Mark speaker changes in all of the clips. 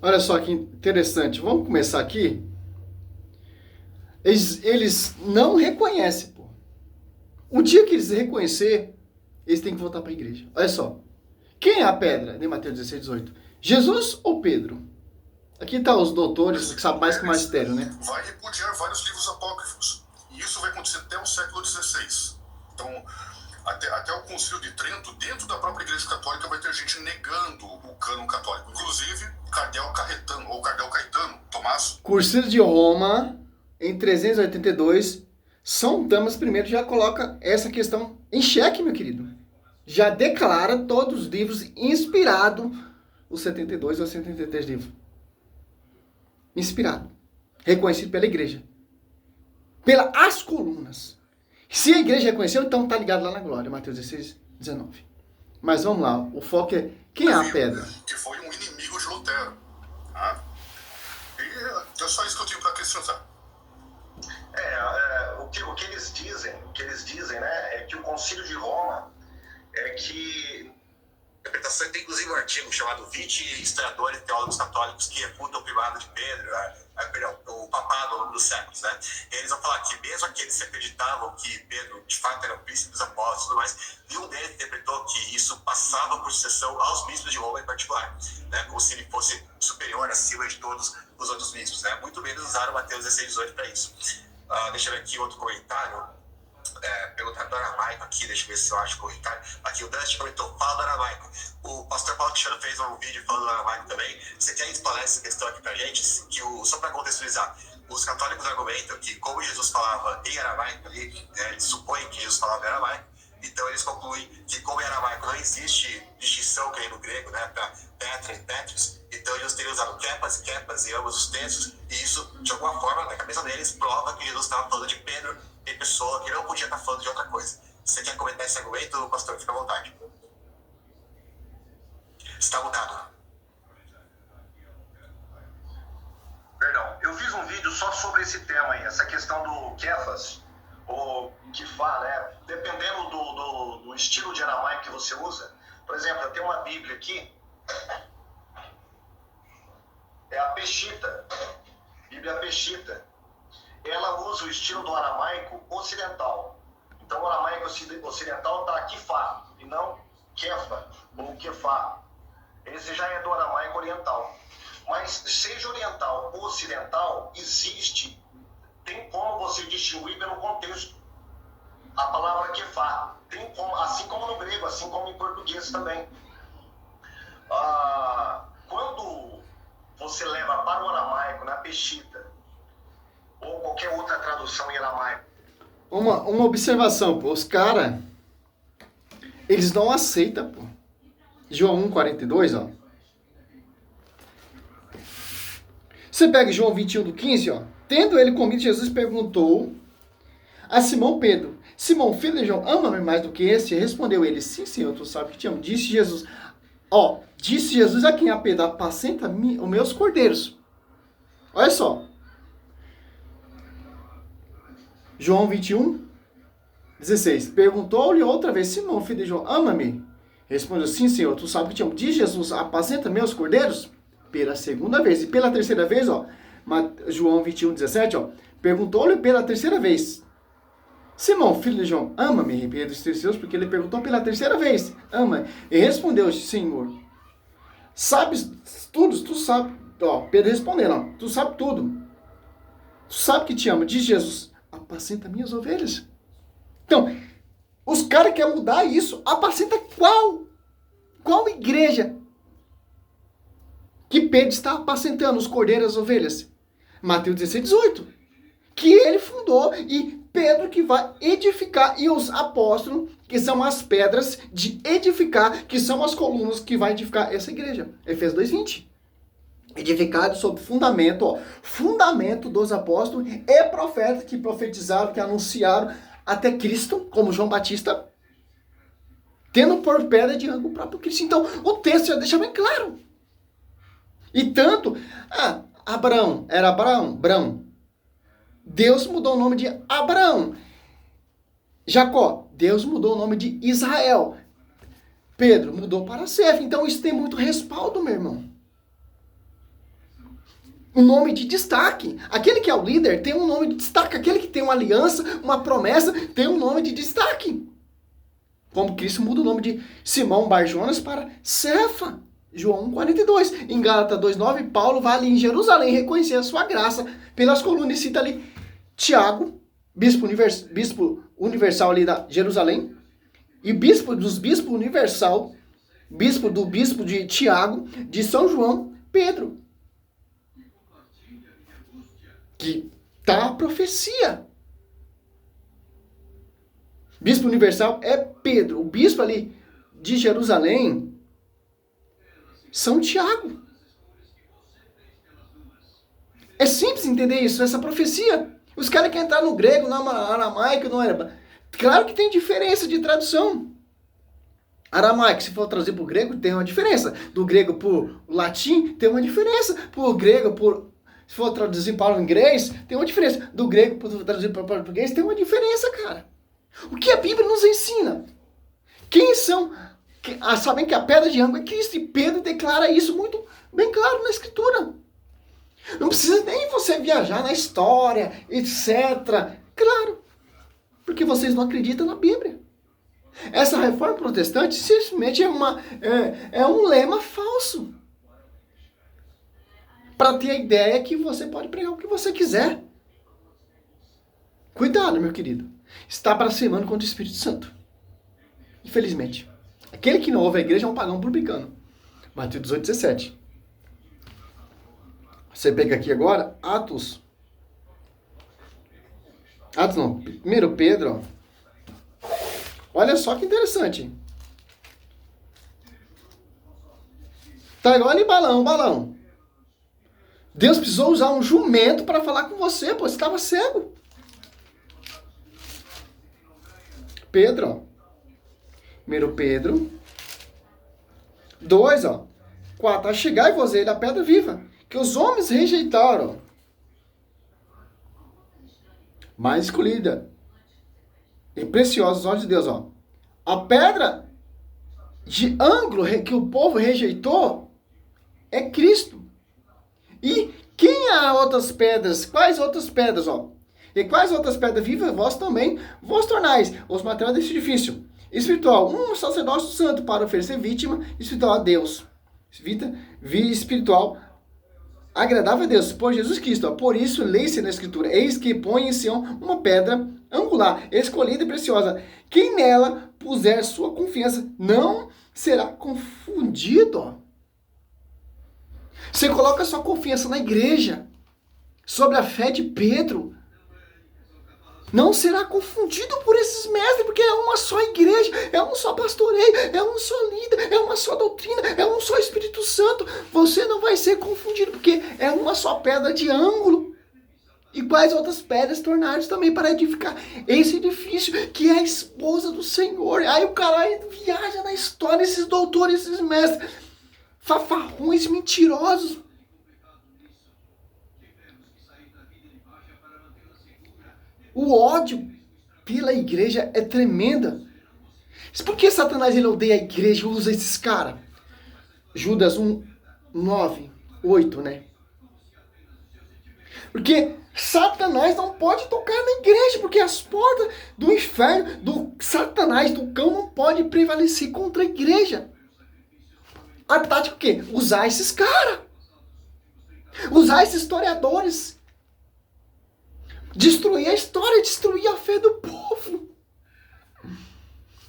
Speaker 1: Olha só que interessante. Vamos começar aqui. Eles não reconhecem, pô. O dia que eles reconhecer, eles têm que voltar para a igreja. Olha só. Quem é a pedra de Mateus 16, 18? Jesus ou Pedro? Aqui tá os doutores que sabem mais que o magistério, né?
Speaker 2: Vai repudiar vários livros apócrifos. E isso vai acontecer até o século XVI. Então, até o Concílio de Trento, dentro da própria Igreja Católica, vai ter gente negando o cânon católico. Inclusive, Cardeal Caetano, ou Cardeal Caetano, Tomás.
Speaker 1: Concílio de Roma, em 382, São Damas I já coloca essa questão em xeque, meu querido. Já declara todos os livros inspirados, os 72 ou 73 livros. Inspirado. Reconhecido pela igreja. Pelas colunas. Se a igreja reconheceu, então tá ligado lá na glória, Mateus 16, 19. Mas vamos lá, o foco é quem é a pedra?
Speaker 2: Que foi um inimigo de Lutero. Tá? E é só isso que eu tenho para acrescentar.
Speaker 3: O que eles dizem, né, é que o Concílio de Roma é que interpretação, tem inclusive um artigo chamado 20 historiadores e teólogos católicos que refutam o primado de Pedro, o papado ao longo dos séculos, né? E eles vão falar que mesmo aqueles que acreditavam que Pedro de fato era o príncipe dos apóstolos e tudo mais, nenhum deles interpretou que isso passava por sucessão aos bispos de Roma em particular, né? Como se ele fosse superior, acima de todos os outros bispos, né? Muito menos usaram Mateus 16, 18 para isso. Deixa eu ver aqui outro comentário. Perguntar do aramaico aqui, deixa eu ver se eu acho comentário. Aqui o Dante comentou, fala do aramaico. O pastor Paulo Cristiano fez um vídeo falando do aramaico também. Você quer explorar essa questão aqui pra gente? Só para contextualizar, os católicos argumentam que, como Jesus falava em aramaico ali, eles supõem que Jesus falava em aramaico, então eles concluem que, como em aramaico não existe distinção, que nem no grego, né, para Petra e Petros, então eles teriam usado kepas e kepas em ambos os textos, e isso, de alguma forma, na cabeça deles, prova que Jesus estava falando de Pedro em pessoa, que não podia estar falando de outra coisa. Você quer comentar esse argumento, pastor? Fica à vontade. Está mutado. Perdão, eu fiz um vídeo só sobre esse tema aí, essa questão do kefas, ou kifá, né? Dependendo do estilo de aramaico que você usa. Por exemplo, eu tenho uma Bíblia aqui, é a Peshita, Bíblia Peshita. Ela usa o estilo do aramaico ocidental. Então o aramaico ocidental está kifá, e não kefa, ou kefá. Esse já é do aramaico oriental. Mas seja oriental ou ocidental, tem como você distinguir pelo contexto. A palavra kefá, tem como, assim como no grego, assim como em português também. Quando você leva para o aramaico, na Peshita, ou qualquer outra tradução em aramaico.
Speaker 1: Uma observação, pô. Os caras, eles não aceitam, pô. João 1,42, ó. Você pega João 21:15, ó. Tendo ele comido, Jesus perguntou a Simão Pedro: Simão, filho de João, ama-me mais do que este? Respondeu ele: sim, Senhor, tu sabes que te amo. Disse Jesus a quem? A Pedro: apacenta os meus cordeiros. Olha só. João 21:16. Perguntou-lhe outra vez: Simão, filho de João, ama-me? Respondeu: sim, Senhor, tu sabes que te amo. Diz Jesus: apacenta meus cordeiros? Pela segunda vez. E pela terceira vez, ó, João 21:17, ó, perguntou-lhe pela terceira vez: Simão, filho de João, ama-me? Repetiu os seus, porque ele perguntou pela terceira vez: ama? E respondeu: Senhor, sabes tudo, tu sabe. Ó, Pedro respondendo: ó, tu sabe tudo. Tu sabe que te amo. Diz Jesus: apacenta minhas ovelhas. Então, os caras querem mudar isso. Apacenta qual? Qual igreja que Pedro está apacentando os cordeiros, as ovelhas? Mateus 16, 18. Que ele fundou e Pedro que vai edificar, e os apóstolos, que são as pedras de edificar, que são as colunas que vai edificar essa igreja. Efésios 2:20. Edificado sobre fundamento, ó, fundamento dos apóstolos e profetas que profetizaram, que anunciaram até Cristo, como João Batista, tendo por pedra de ângulo o próprio Cristo. Então, o texto já deixa bem claro. E tanto, Abraão, era Abraão. Deus mudou o nome de Abraão. Jacó, Deus mudou o nome de Israel. Pedro mudou para Sef. Então, isso tem muito respaldo, meu irmão. um nome de destaque. Aquele que é o líder tem um nome de destaque. Aquele que tem uma aliança, uma promessa, tem um nome de destaque. Como Cristo muda o nome de Simão Bar-Jonas para Cefa. João 1,42. Em Gálatas 2,9, Paulo vai ali em Jerusalém reconhecer a sua graça pelas colunas. Cita ali Tiago, bispo universal ali da Jerusalém. E bispo dos bispos universal, bispo de Tiago, de São João, Pedro. Que tá a profecia. Bispo universal é Pedro. O bispo ali de Jerusalém, São Tiago. É simples entender isso, essa profecia. Os caras querem entrar no grego, no aramaico, não era. Claro que tem diferença de tradução. Aramaico, se for traduzir para o grego, tem uma diferença. Do grego para o latim, tem uma diferença. Por grego, se for traduzir para o inglês, tem uma diferença. Do grego para traduzir para o português, tem uma diferença, cara. O que a Bíblia nos ensina? Quem são? Sabem que a pedra de ângulo é Cristo. E Pedro declara isso muito bem claro na Escritura. Não precisa nem você viajar na história, etc. Claro, porque vocês não acreditam na Bíblia. Essa reforma protestante simplesmente é um lema falso. Para ter a ideia que você pode pregar o que você quiser. Cuidado, meu querido. Está blasfemando contra o Espírito Santo. Infelizmente. Aquele que não ouve a igreja é um pagão publicano. Mateus 18, 17. Você pega aqui agora, Atos não, 1 Pedro, ó. Olha só que interessante. Tá igual ali balão. Deus precisou usar um jumento para falar com você, pô, você estava cego. Pedro, ó. 1 Pedro 2, ó. 4. A chegar e vos ele a pedra viva, que os homens rejeitaram, mais escolhida e preciosa aos olhos de Deus, ó. A pedra de ângulo que o povo rejeitou é Cristo. E quem há outras pedras? Quais outras pedras, ó? E quais outras pedras vivas vós também vos tornais os materiais desse edifício espiritual, um sacerdócio santo para oferecer vítima espiritual a Deus. Vida espiritual agradável a Deus, por Jesus Cristo. Ó. Por isso, lê-se na Escritura: eis que põe em Sião uma pedra angular, escolhida e preciosa. Quem nela puser sua confiança não será confundido. Ó. Você coloca sua confiança na igreja, sobre a fé de Pedro, não será confundido por esses mestres, porque é uma só igreja, é um só pastoreio, é um só líder, é uma só doutrina, é um só Espírito Santo. Você não vai ser confundido, porque é uma só pedra de ângulo. E quais outras pedras tornaram também para edificar esse edifício, que é a esposa do Senhor. Aí o cara viaja na história, esses doutores, esses mestres, fafarrões mentirosos. O ódio pela igreja é tremenda. Por que Satanás ele odeia a igreja e usa esses caras? Judas 1, 9, 8, né? Porque Satanás não pode tocar na igreja, porque as portas do inferno, do Satanás, do cão, não pode prevalecer contra a igreja. A tática é o quê? Usar esses caras. Usar esses historiadores. Destruir a história, destruir a fé do povo.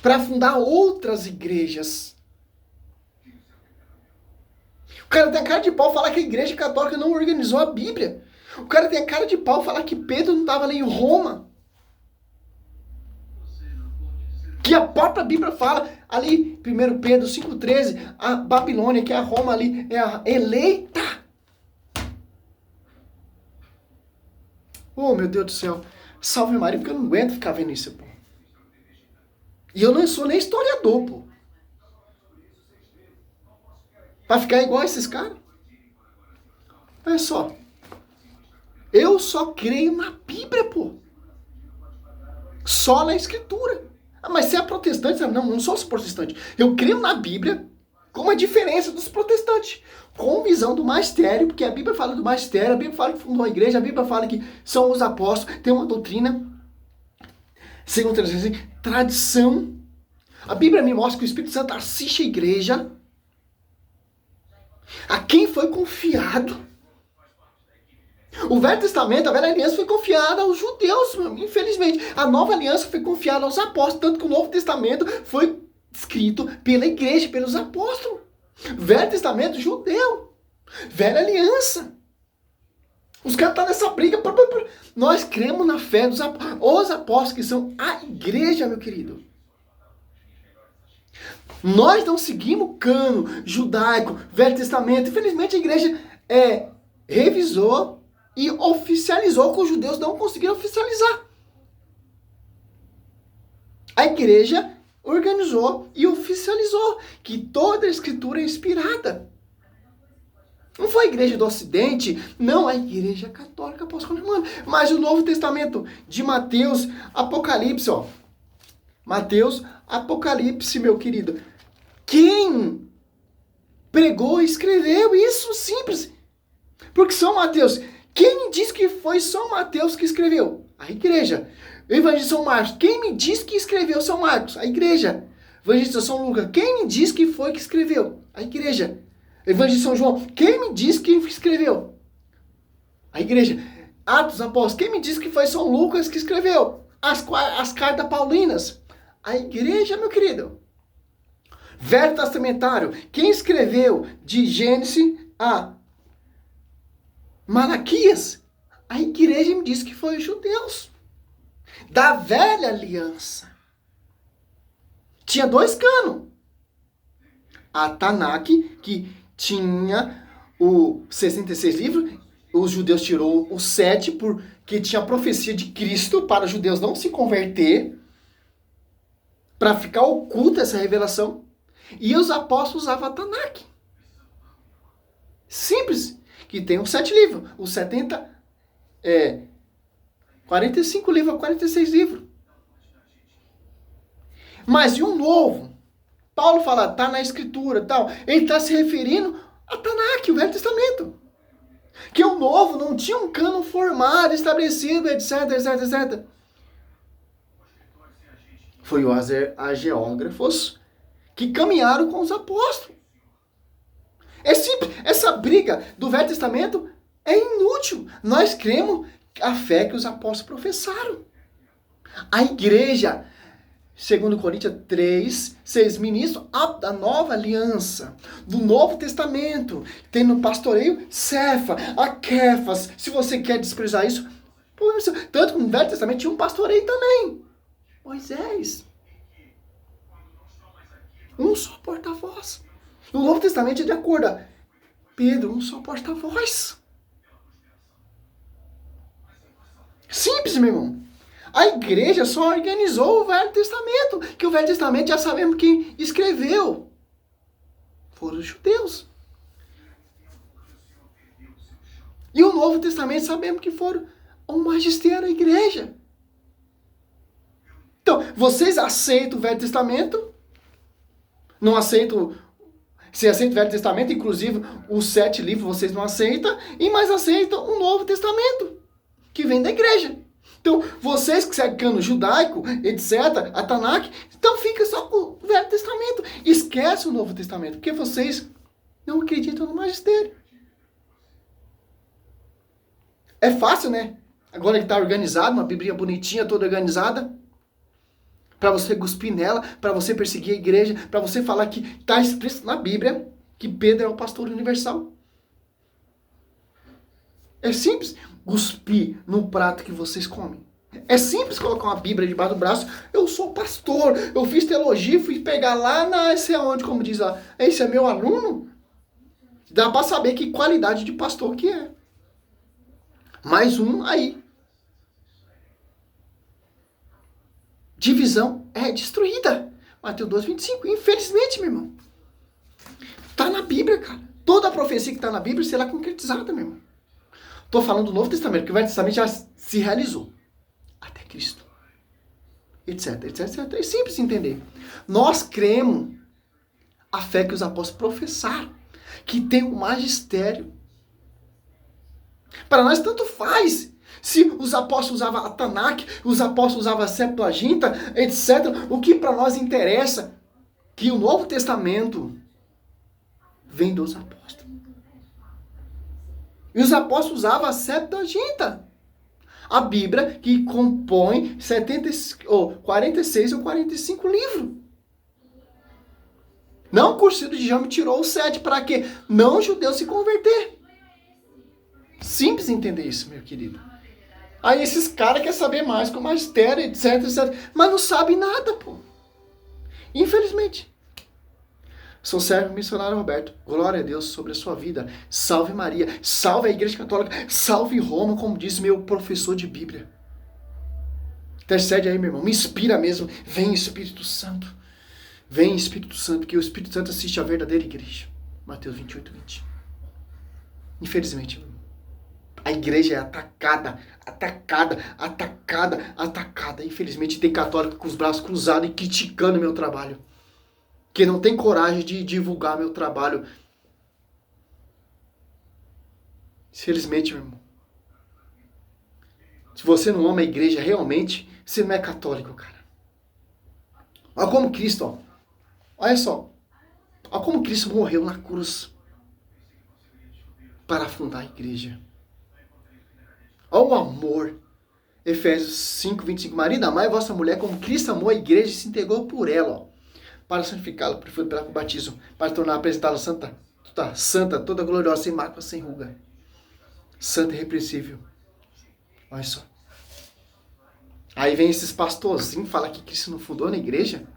Speaker 1: Para fundar outras igrejas. O cara tem a cara de pau falar que a igreja católica não organizou a Bíblia. O cara tem a cara de pau falar que Pedro não estava ali em Roma. Que a própria Bíblia fala, ali, 1 Pedro 5,13, a Babilônia, que é a Roma ali, é a eleita. Oh, meu Deus do céu. Salve Maria, porque eu não aguento ficar vendo isso, pô. E eu não sou nem historiador, pô. Pra ficar igual esses caras. Olha só. Eu só creio na Bíblia, pô. Só na Escritura. Ah, mas você é protestante? Não, não sou protestante. Eu creio na Bíblia, com uma diferença dos protestantes, com visão do magistério, porque a Bíblia fala do magistério, a Bíblia fala que fundou a igreja, a Bíblia fala que são os apóstolos, tem uma doutrina, segundo tradição. A Bíblia me mostra que o Espírito Santo assiste a igreja, a quem foi confiado. O Velho Testamento, a Velha Aliança foi confiada aos judeus, infelizmente. A Nova Aliança foi confiada aos apóstolos, tanto que o Novo Testamento foi escrito pela igreja, pelos apóstolos. Velho Testamento, judeu. Velha Aliança. Os caras estão nessa briga. Nós cremos na fé dos apóstolos. Os apóstolos que são a igreja, meu querido. Nós não seguimos o cano judaico, Velho Testamento. Infelizmente a igreja revisou e oficializou que os judeus não conseguiram oficializar. A igreja organizou e oficializou que toda a escritura é inspirada. Não foi a igreja do Ocidente, não, a igreja católica apostólica romana. Mas o Novo Testamento de Mateus, Apocalipse, ó. Mateus, Apocalipse, meu querido. Quem pregou e escreveu isso? Simples. Porque São Mateus, quem me diz que foi São Mateus que escreveu? A igreja. Evangelista São Marcos, quem me diz que escreveu São Marcos? A igreja. Evangelista São Lucas, quem me diz que foi que escreveu? A igreja. Evangelista São João, quem me diz que escreveu? A igreja. Atos Apóstolos, quem me diz que foi São Lucas que escreveu? As cartas paulinas. A igreja, meu querido. Velho Testamentário, quem escreveu de Gênesis a Malaquias? A igreja me diz que foi os judeus. Da Velha Aliança. Tinha 2 canos. A Tanakh, que tinha os 66 livros, os judeus tirou os 7, porque tinha a profecia de Cristo para os judeus não se converter, para ficar oculta essa revelação. E os apóstolos usavam a Tanakh. Simples. Que tem os 7 livros. Os 70, 45 livros, 46 livros. Mas e um novo? Paulo fala, tá na escritura e tal. Ele está se referindo a Tanakh, o Velho Testamento. Que o novo não tinha um cano formado, estabelecido, etc, etc, etc. Foi os hagiógrafos que caminharam com os apóstolos. É simples. Essa briga do Velho Testamento é inútil. Nós cremos a fé que os apóstolos professaram. A igreja, segundo Coríntios 3, 6, ministros da nova aliança, do Novo Testamento, tem no pastoreio Cefa, a Kefas. Se você quer desprezar isso, tanto que no Velho Testamento tinha um pastoreio também. Moisés. Um só porta-voz. No Novo Testamento é de acordo. Pedro, um só porta-voz. Simples, meu irmão. A igreja só organizou o Velho Testamento. Que o Velho Testamento já sabemos quem escreveu. Foram os judeus. E o Novo Testamento sabemos que foram o magistério, a igreja. Então, vocês aceitam o Velho Testamento? Não aceitam. Você aceita o Velho Testamento, inclusive os 7 livros vocês não aceitam, e mais aceitam o Novo Testamento, que vem da igreja. Então, vocês que seguem cano judaico, etc., a Tanakh, então fica só com o Velho Testamento. Esquece o Novo Testamento, porque vocês não acreditam no magistério. É fácil, né? Agora que está organizado, uma Bíblia bonitinha, toda organizada, para você cuspir nela, para você perseguir a igreja, para você falar que está escrito na Bíblia que Pedro é o pastor universal. É simples cuspir no prato que vocês comem. É simples colocar uma Bíblia debaixo do braço. Eu sou pastor, eu fiz teologia, fui pegar lá na sei aonde, como diz lá. Esse é meu aluno. Dá para saber que qualidade de pastor que é. Mais um aí. Divisão é destruída. Mateus 2:25. Infelizmente, meu irmão. Tá na Bíblia, cara. Toda a profecia que tá na Bíblia será concretizada, meu irmão. Tô falando do Novo Testamento, que o Velho Testamento já se realizou. Até Cristo. Etc, etc, etc. É simples entender. Nós cremos a fé que os apóstolos professaram, que tem um magistério. Para nós tanto faz se os apóstolos usavam a Tanakh, os apóstolos usavam a Septuaginta, etc. O que para nós interessa é que o Novo Testamento vem dos apóstolos. E os apóstolos usavam a Septuaginta. A Bíblia que compõe 46 ou 45 livros. Não o Cursilho de Jame tirou o 7 para quê? Não o judeu se converter. Simples entender isso, meu querido. Aí esses caras querem saber mais com magistério, etc, etc. Mas não sabem nada, pô. Infelizmente. Sou servo missionário Roberto. Glória a Deus sobre a sua vida. Salve Maria. Salve a Igreja Católica. Salve Roma, como diz meu professor de Bíblia. Intercede aí, meu irmão. Me inspira mesmo. Vem Espírito Santo. Vem Espírito Santo, que o Espírito Santo assiste a verdadeira igreja. Mateus 28, 20. Infelizmente, meu irmão, a igreja é atacada. Infelizmente tem católico com os braços cruzados e criticando meu trabalho. Que não tem coragem de divulgar meu trabalho. Infelizmente, meu irmão. Se você não ama a igreja realmente, você não é católico, cara. Olha como Cristo, ó. Olha só. Olha como Cristo morreu na cruz para fundar a igreja. Olha o amor. Efésios 5, 25. Marido, amai vossa mulher como Cristo amou a igreja e se entregou por ela, ó, para santificá-la, pela batismo, para tornar apresentá-la santa, toda gloriosa, sem mácula, sem ruga. Santa e irrepreensível. Olha só. Aí vem esses pastorzinhos falar que Cristo não fundou na igreja.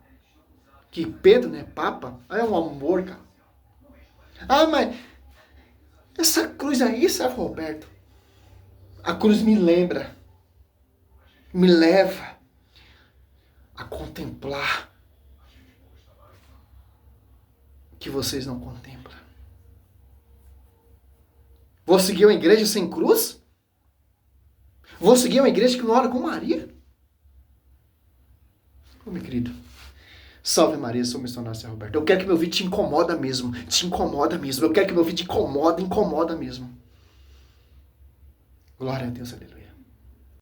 Speaker 1: Que Pedro não é papa. Aí é um amor, cara. Ah, mas essa cruz aí, sabe, Roberto? A cruz me lembra. Me leva a contemplar que vocês não contemplam. Vou seguir uma igreja sem cruz? Vou seguir uma igreja que não ora com Maria? Ô, meu querido, salve Maria, sou missionário São Roberto. Eu quero que meu vídeo te incomoda mesmo. Eu quero que meu vídeo incomoda mesmo. Glória a Deus, aleluia.